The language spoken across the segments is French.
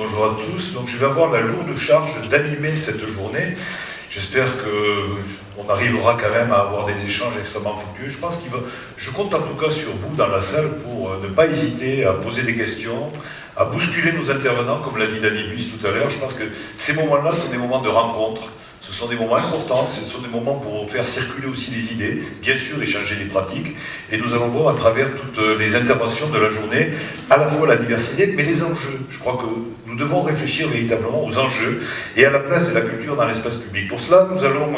Bonjour à tous, donc je vais avoir la lourde charge d'animer cette journée. J'espère qu'on arrivera quand même à avoir des échanges extrêmement fructueux. Je compte en tout cas sur vous dans la salle pour ne pas hésiter à poser des questions, à bousculer nos intervenants, comme l'a dit Dany Buis tout à l'heure. Je pense que ces moments-là sont des moments de rencontre. Ce sont des moments importants, ce sont des moments pour faire circuler aussi les idées, bien sûr échanger les pratiques, et nous allons voir à travers toutes les interventions de la journée, à la fois la diversité, mais les enjeux. Je crois que nous devons réfléchir véritablement aux enjeux et à la place de la culture dans l'espace public. Pour cela, nous allons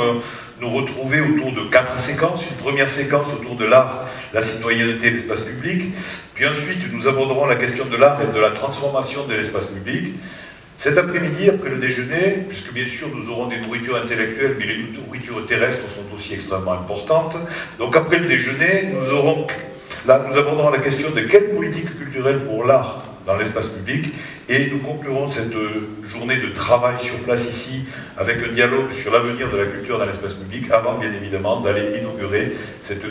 nous retrouver autour de 4 séquences. Une première séquence autour de l'art, la citoyenneté et l'espace public, puis ensuite nous aborderons la question de l'art et de la transformation de l'espace public. Cet après-midi, après le déjeuner, puisque bien sûr nous aurons des nourritures intellectuelles, mais les nourritures terrestres sont aussi extrêmement importantes. Donc après le déjeuner, nous aborderons la question de quelle politique culturelle pour l'art dans l'espace public, et nous conclurons cette journée de travail sur place ici avec un dialogue sur l'avenir de la culture dans l'espace public, avant bien évidemment d'aller inaugurer cette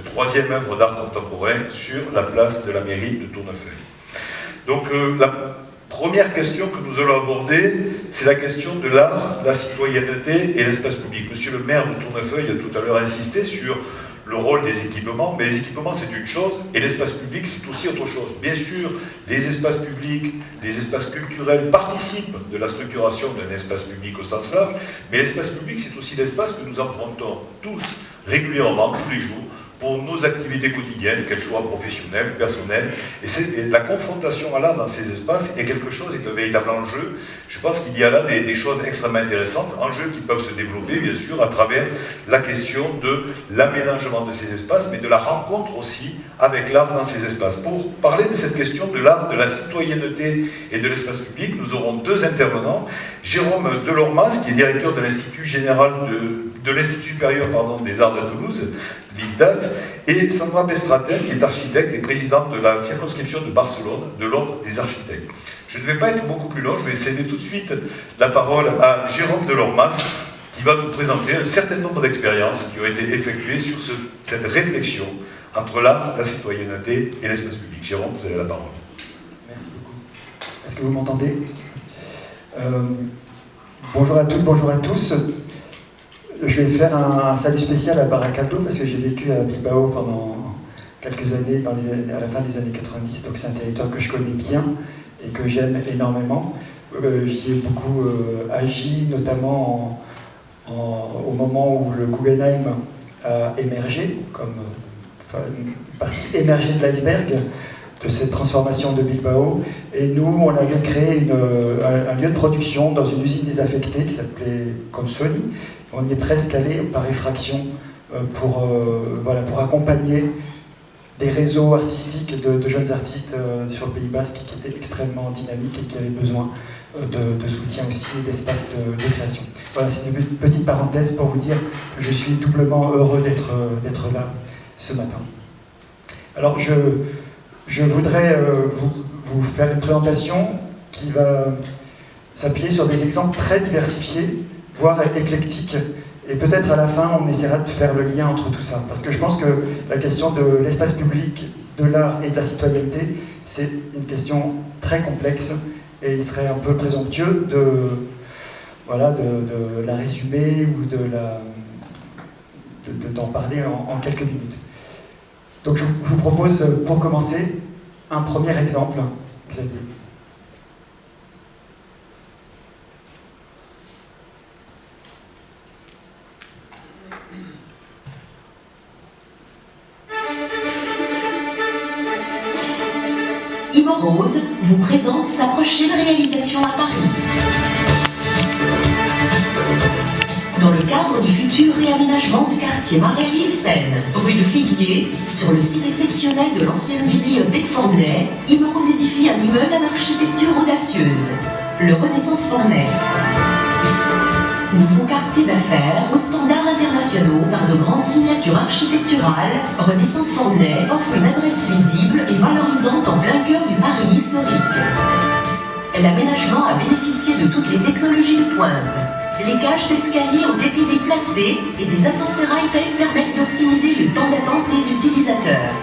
troisième œuvre d'art contemporain sur la place de la mairie de Tournefeuille. Donc la première question que nous allons aborder, c'est la question de l'art, la citoyenneté et l'espace public. Monsieur le maire de Tournefeuille a tout à l'heure insisté sur le rôle des équipements, mais les équipements c'est une chose, et l'espace public c'est aussi autre chose. Bien sûr, les espaces publics, les espaces culturels participent de la structuration d'un espace public au sens large, mais l'espace public c'est aussi l'espace que nous empruntons tous, régulièrement, tous les jours, pour nos activités quotidiennes, qu'elles soient professionnelles, personnelles. Et la confrontation à l'art dans ces espaces est quelque chose, est un véritable enjeu. Je pense qu'il y a là des choses extrêmement intéressantes, enjeux qui peuvent se développer, bien sûr, à travers la question de l'aménagement de ces espaces, mais de la rencontre aussi avec l'art dans ces espaces. Pour parler de cette question de l'art, de la citoyenneté et de l'espace public, nous aurons deux intervenants. Jérôme Delormas, qui est directeur de l'Institut général de l'Institut supérieur des arts de Toulouse, l'ISDAT, et Sandra Bestraten, qui est architecte et présidente de la circonscription de Barcelone, de l'Ordre des architectes. Je ne vais pas être beaucoup plus long, je vais céder tout de suite la parole à Jérôme Delormas, qui va nous présenter un certain nombre d'expériences qui ont été effectuées sur cette réflexion entre l'art, la citoyenneté et l'espace public. Jérôme, vous avez la parole. Merci beaucoup. Est-ce que vous m'entendez ? Bonjour à toutes, bonjour à tous. Je vais faire un salut spécial à Baracaldo parce que j'ai vécu à Bilbao pendant quelques années, à la fin des années 90, donc c'est un territoire que je connais bien et que j'aime énormément. J'y ai beaucoup agi, notamment au moment où le Guggenheim a émergé, comme une partie émergée de l'iceberg de cette transformation de Bilbao. Et nous, on avait créé un lieu de production dans une usine désaffectée qui s'appelait Consoni. On y est presque allé par effraction pour accompagner des réseaux artistiques de jeunes artistes sur le Pays Basque qui étaient extrêmement dynamiques et qui avaient besoin de soutien aussi et d'espace de création. Voilà, c'est une petite parenthèse pour vous dire que je suis doublement heureux d'être là ce matin. Alors je voudrais vous faire une présentation qui va s'appuyer sur des exemples très diversifiés, voire éclectiques. Et peut-être à la fin, on essaiera de faire le lien entre tout ça. Parce que je pense que la question de l'espace public, de l'art et de la citoyenneté, c'est une question très complexe. Et il serait un peu présomptueux de la résumer ou d'en parler en quelques minutes. Donc je vous propose, pour commencer, un premier exemple. Xavier. Rose vous présente sa prochaine réalisation à Paris. Dans le cadre du futur réaménagement du quartier Marais-Rive-Seine, rue de Figuier, sur le site exceptionnel de l'ancienne bibliothèque Forney, Rose édifie un immeuble à l'architecture audacieuse, le Renaissance Forney. Nouveau quartier d'affaires aux standards internationaux par de grandes signatures architecturales, Renaissance Forney offre une adresse visible et valorisante en plein cœur du Paris historique. L'aménagement a bénéficié de toutes les technologies de pointe. Les cages d'escalier ont été déplacées et des ascenseurs high-tech permettent d'optimiser le temps d'attente des utilisateurs.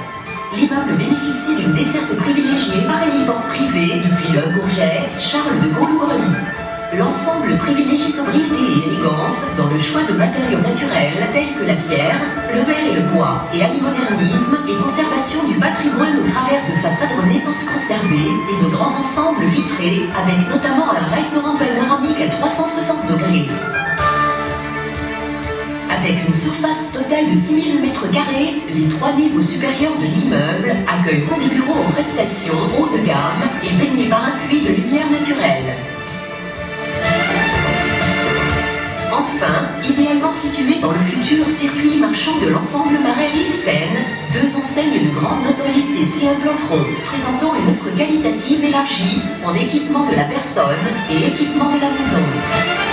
L'immeuble bénéficie d'une desserte privilégiée par héliport privé depuis Le Bourget, Charles de Gaulle ou Orly. L'ensemble privilégie sobriété et élégance dans le choix de matériaux naturels tels que la pierre, le verre et le bois, et allie modernisme et conservation du patrimoine au travers de façades Renaissance conservées et de grands ensembles vitrés, avec notamment un restaurant panoramique à 360 degrés. Avec une surface totale de 6000 m², les 3 niveaux supérieurs de l'immeuble accueilleront des bureaux aux prestations haut de gamme et baignés par un puits de lumière naturelle. Enfin, idéalement situé dans le futur circuit marchand de l'ensemble Marais Rive-Seine, 2 enseignes de grande notoriété s'y implanteront, présentant une offre qualitative élargie en équipement de la personne et équipement de la maison.